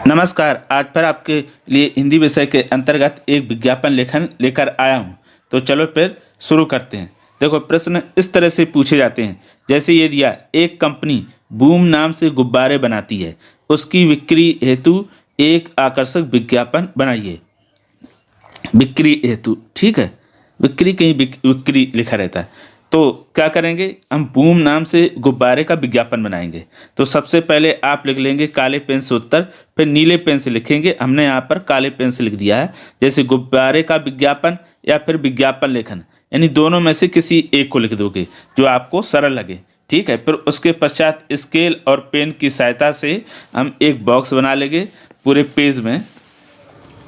नमस्कार। आज फिर आपके लिए हिंदी विषय के अंतर्गत एक विज्ञापन लेखन लेकर आया हूँ। तो चलो फिर शुरू करते हैं। देखो, प्रश्न इस तरह से पूछे जाते हैं, जैसे ये दिया, एक कंपनी बूम नाम से गुब्बारे बनाती है, उसकी बिक्री हेतु एक आकर्षक विज्ञापन बनाइए। बिक्री हेतु, ठीक है, बिक्री कहीं बिक्री लिखा रहता है। तो क्या करेंगे, हम बूम नाम से गुब्बारे का विज्ञापन बनाएंगे। तो सबसे पहले आप लिख लेंगे काले पेन से उत्तर, फिर नीले पेन से लिखेंगे। हमने यहाँ पर काले पेन से लिख दिया है, जैसे गुब्बारे का विज्ञापन या फिर विज्ञापन लेखन, यानी दोनों में से किसी एक को लिख दोगे जो आपको सरल लगे, ठीक है। फिर उसके पश्चात स्केल और पेन की सहायता से हम एक बॉक्स बना लेंगे पूरे पेज में।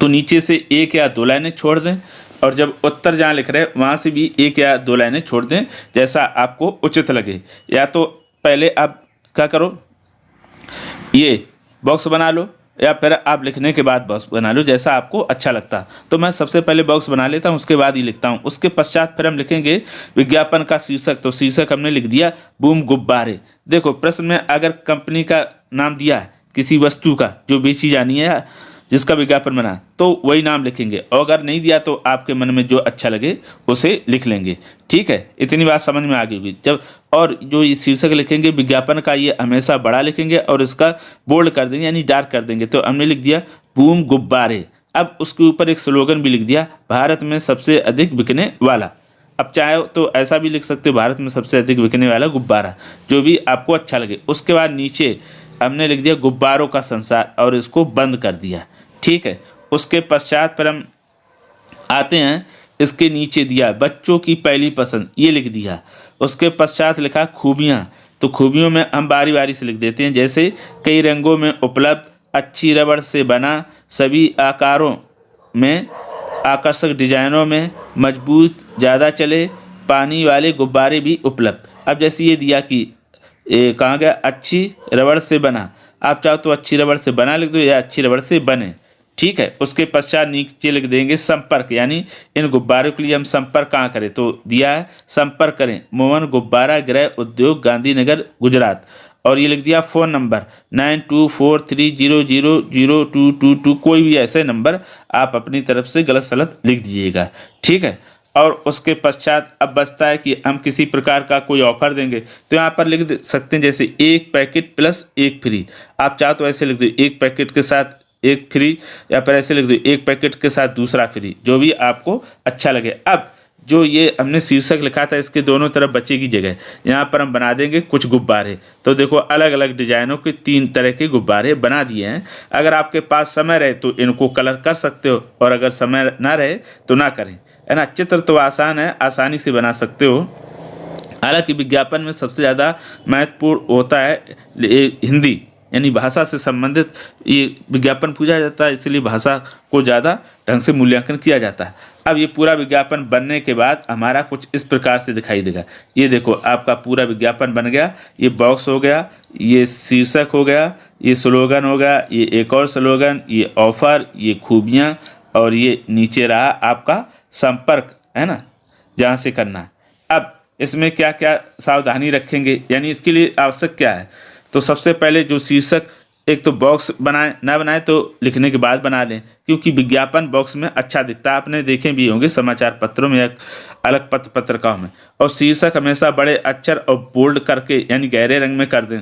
तो नीचे से एक या दो लाइनें छोड़ दें, और जब उत्तर जहाँ लिख रहे हैं वहाँ से भी एक या दो लाइनें छोड़ दें, जैसा आपको उचित लगे। या तो पहले आप क्या करो, ये बॉक्स बना लो, या फिर आप लिखने के बाद बॉक्स बना लो, जैसा आपको अच्छा लगता। तो मैं सबसे पहले बॉक्स बना लेता हूँ, उसके बाद ही लिखता हूँ। उसके पश्चात फिर हम लिखेंगे विज्ञापन का शीर्षक। तो शीर्षक हमने लिख दिया बूम गुब्बारे। देखो, प्रश्न में अगर कंपनी का नाम दिया है, किसी वस्तु का जो बेची जानी है, जिसका विज्ञापन बना, तो वही नाम लिखेंगे। और अगर नहीं दिया तो आपके मन में जो अच्छा लगे उसे लिख लेंगे, ठीक है। इतनी बात समझ में आ गई होगी। जब और जो ये शीर्षक लिखेंगे विज्ञापन का, ये हमेशा बड़ा लिखेंगे और इसका बोल्ड कर देंगे, यानी डार्क कर देंगे। तो हमने लिख दिया बूम गुब्बारे। अब उसके ऊपर एक स्लोगन भी लिख दिया, भारत में सबसे अधिक बिकने वाला। अब चाहे तो ऐसा भी लिख सकते हो, भारत में सबसे अधिक बिकने वाला गुब्बारा, जो भी आपको अच्छा लगे। उसके बाद नीचे हमने लिख दिया गुब्बारों का संसार, और इसको बंद कर दिया, ठीक है। उसके पश्चात पर हम आते हैं, इसके नीचे दिया बच्चों की पहली पसंद, ये लिख दिया। उसके पश्चात लिखा खूबियाँ। तो खूबियों में हम बारी बारी से लिख देते हैं, जैसे कई रंगों में उपलब्ध, अच्छी रबड़ से बना, सभी आकारों में, आकर्षक डिजाइनों में, मजबूत, ज़्यादा चले, पानी वाले गुब्बारे भी उपलब्ध। अब जैसे ये दिया कि कहाँ गया, अच्छी रबड़ से बना। आप चाहो तो अच्छी रबड़ से बना लिख दो, या अच्छी रबड़ से बने, ठीक है। उसके पश्चात नीचे लिख देंगे संपर्क, यानी इन गुब्बारों के लिए हम संपर्क कहाँ करें। तो दिया है संपर्क करें मोहन गुब्बारा गृह उद्योग, गांधीनगर, गुजरात। और ये लिख दिया फ़ोन नंबर 9243000222। कोई भी ऐसे नंबर आप अपनी तरफ से गलत सलत लिख दीजिएगा, ठीक है। और उसके पश्चात अब बचता है कि हम किसी प्रकार का कोई ऑफर देंगे, तो यहाँ पर लिख सकते हैं, जैसे एक पैकेट प्लस एक फ्री। आप चाहो तो ऐसे लिख दो, एक पैकेट के साथ एक फ्री, या फिर ऐसे लिख दो, एक पैकेट के साथ दूसरा फ्री, जो भी आपको अच्छा लगे। अब जो ये हमने शीर्षक लिखा था, इसके दोनों तरफ बच्चे की जगह यहाँ पर हम बना देंगे कुछ गुब्बारे। तो देखो, अलग अलग डिजाइनों के 3 तरह के गुब्बारे बना दिए हैं। अगर आपके पास समय रहे तो इनको कलर कर सकते हो, और अगर समय ना रहे तो ना करें, है ना। चित्र तो आसान है, आसानी से बना सकते हो। हालांकि विज्ञापन में सबसे ज़्यादा महत्वपूर्ण होता है हिंदी, यानी भाषा से संबंधित ये विज्ञापन पूछा जाता है, इसलिए भाषा को ज़्यादा ढंग से मूल्यांकन किया जाता है। अब ये पूरा विज्ञापन बनने के बाद हमारा कुछ इस प्रकार से दिखाई देगा। ये देखो, आपका पूरा विज्ञापन बन गया। ये बॉक्स हो गया, ये शीर्षक हो गया, ये स्लोगन हो गया, ये एक और स्लोगन, ये ऑफर, ये खूबियाँ, और ये नीचे रहा आपका संपर्क, है ना, जहाँ से करना। अब इसमें क्या क्या सावधानी रखेंगे, यानी इसके लिए आवश्यक क्या है। तो सबसे पहले जो शीर्षक, एक तो बॉक्स बनाए ना बनाए तो लिखने के बाद बना लें, क्योंकि विज्ञापन बॉक्स में अच्छा दिखता है। आपने देखे भी होंगे समाचार पत्रों में या अलग पत्रिकाओं में। और शीर्षक हमेशा बड़े अक्षर और बोल्ड करके, यानी गहरे रंग में कर दें।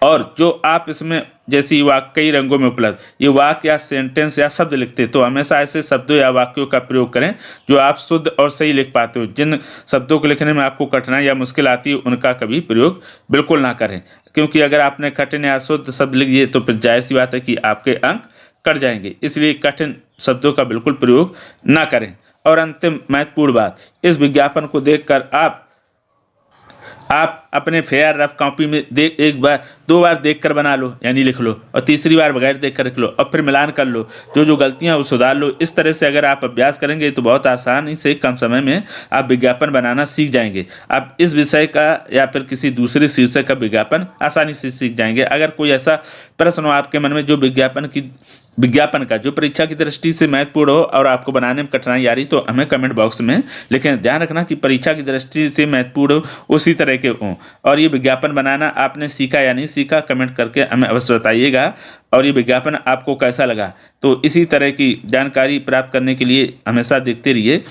और जो आप इसमें जैसे वाक्य कई रंगों में उपलब्ध, ये वाक्य या सेंटेंस या शब्द लिखते, तो हमेशा ऐसे शब्दों या वाक्यों का प्रयोग करें जो आप शुद्ध और सही लिख पाते हो। जिन शब्दों को लिखने में आपको कठिनाई या मुश्किल आती है, उनका कभी प्रयोग बिल्कुल ना करें, क्योंकि अगर आपने कठिन या अशुद्ध शब्द लिख दिए तो फिर जाहिर सी बात है कि आपके अंक कट जाएंगे। इसलिए कठिन शब्दों का बिल्कुल प्रयोग ना करें। और अंतिम महत्वपूर्ण बात, इस विज्ञापन को देखकर आप अपने फेयर रफ कॉपी में एक बार 2 बार देखकर बना लो, यानी लिख लो, और तीसरी बार बगैर देखकर लिख लो, और फिर मिलान कर लो, जो गलतियां वो सुधार लो। इस तरह से अगर आप अभ्यास करेंगे तो बहुत आसानी से कम समय में आप विज्ञापन बनाना सीख जाएंगे। आप इस विषय का या फिर किसी दूसरे शीर्षक का विज्ञापन आसानी से सीख जाएंगे। अगर कोई ऐसा प्रश्न हो आपके मन में जो विज्ञापन का जो परीक्षा की दृष्टि से महत्वपूर्ण हो और आपको बनाने में कठिनाई आ रही, तो हमें कमेंट बॉक्स में लिखें। ध्यान रखना कि परीक्षा की दृष्टि से महत्वपूर्ण हो उसी तरह के हों, और ये विज्ञापन बनाना आपने सीखा या नहीं सीखा, कमेंट करके हमें अवश्य बताइएगा। और ये विज्ञापन आपको कैसा लगा। तो इसी तरह की जानकारी प्राप्त करने के लिए हमेशा देखते रहिए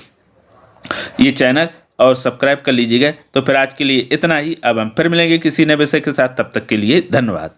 ये चैनल और सब्सक्राइब कर लीजिएगा। तो फिर आज के लिए इतना ही। अब हम फिर मिलेंगे किसी नए विषय के साथ, तब तक के लिए धन्यवाद।